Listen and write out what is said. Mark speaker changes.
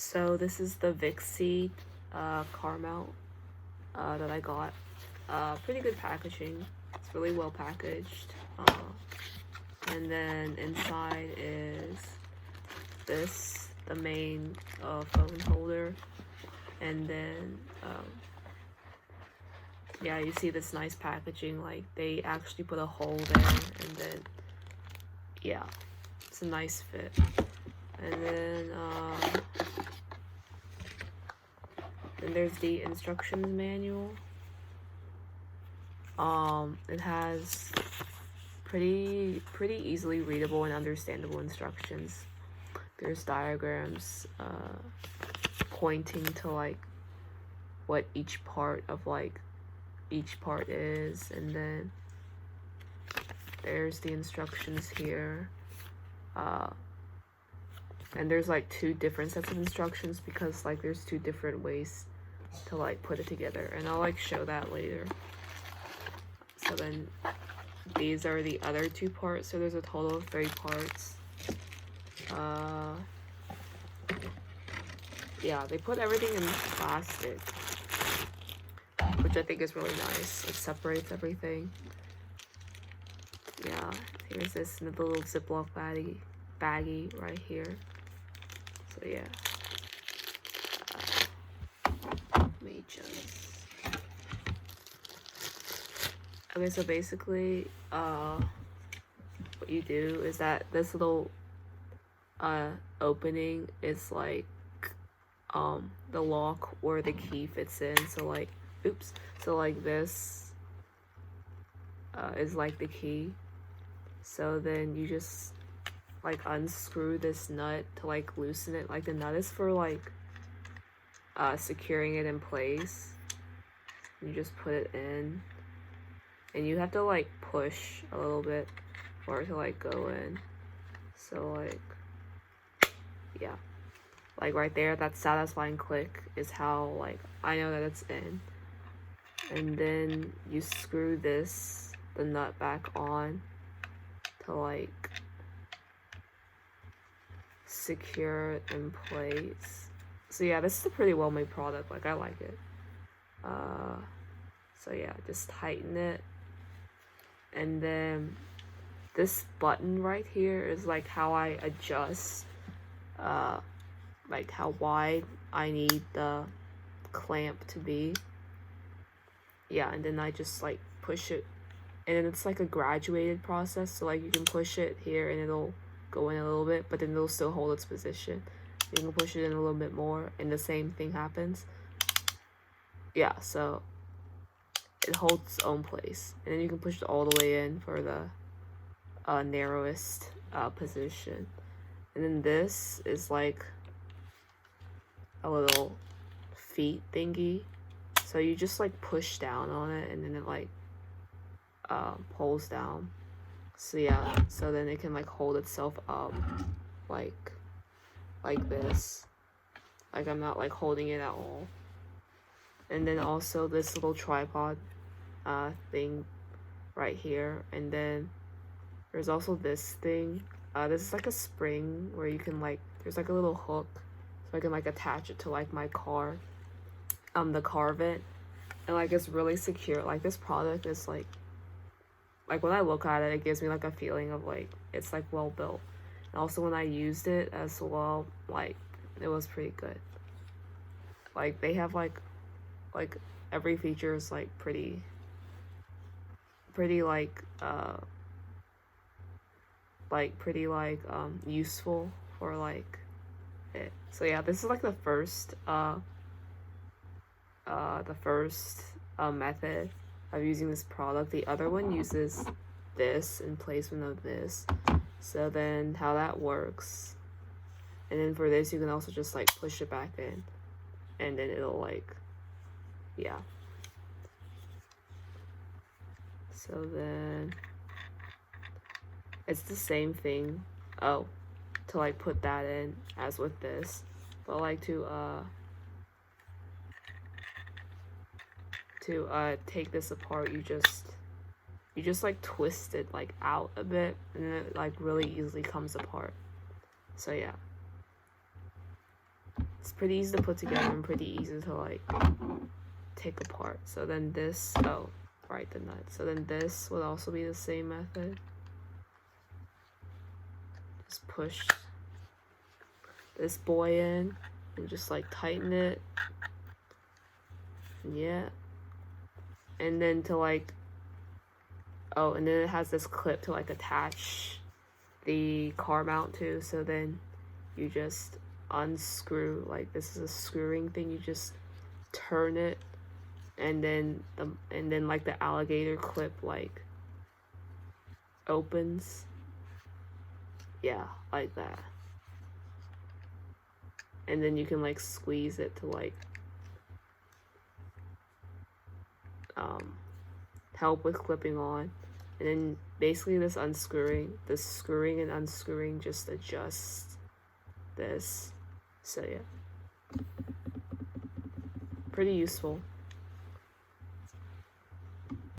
Speaker 1: So this is the Vicseed caramel that I got. Pretty good packaging. It's really well packaged. And then inside is this, the main phone holder. And then, yeah, you see this nice packaging. Like, they actually put a hole there. And then, yeah, it's a nice fit. And then there's the instructions manual. It has pretty easily readable and understandable instructions. There's diagrams pointing to like what each part is, and then there's the instructions here. And there's like two different sets of instructions because like there's two different ways to like put it together, and I'll like show that later. So then these are the other two parts, so there's a total of 3 parts. Yeah, they put everything in plastic, which I think is really nice. It separates everything. Yeah, here's this little Ziploc baggie right here. So yeah, let me just. Okay, so basically, what you do is that this little opening is like the lock or the key fits in. So like, oops. So like this is like the key. So then you just like unscrew this nut to like loosen it. Like the nut is for like securing it in place. You just put it in, and you have to like push a little bit for it to like go in. So like, yeah, like right there, that satisfying click is how like I know that it's in. And then you screw the nut back on to like secure it in place. So yeah, this is a pretty well made product. Like, I like it. So yeah, just tighten it. And then this button right here is like how I adjust like how wide I need the clamp to be. Yeah, and then I just like push it, and then it's like a graduated process. So like you can push it here and it'll go in a little bit, but then it'll still hold its position. You can push it in a little bit more and the same thing happens. Yeah, so it holds its own place, and then you can push it all the way in for the narrowest position. And then this is like a little feet thingy, so you just like push down on it, and then it like pulls down. So yeah, so then it can like hold itself up like this. Like, I'm not like holding it at all. And then also this little tripod thing right here. And then there's also this thing. This is like a spring where you can like, there's like a little hook, so I can like attach it to like my car, the car vent. And like, it's really secure. Like, this product is like when I look at it, it gives me like a feeling of like it's like well built. And also when I used it as well, like it was pretty good. Like, they have like every feature is like pretty useful for like it. So yeah, this is like the first method of using this product. The other one uses this in placement of this. So then how that works, and then for this you can also just like push it back in, and then it'll like, yeah. So then it's the same thing, to like put that in as with this, but like to take this apart, you just like twist it like out a bit, and then it like really easily comes apart. So yeah. it's pretty easy to put together and pretty easy to like take apart. So then this, oh, right, the nut. So then this would also be the same method. Just push this boy in and just like tighten it. Yeah. And then to like, oh, and then it has this clip to like attach the car mount to. So then you just unscrew, like this is a screwing thing. You just turn it, and then like the alligator clip like opens. Yeah, like that. And then you can like squeeze it to like help with clipping on. And then basically this screwing and unscrewing just adjusts this. So yeah, pretty useful.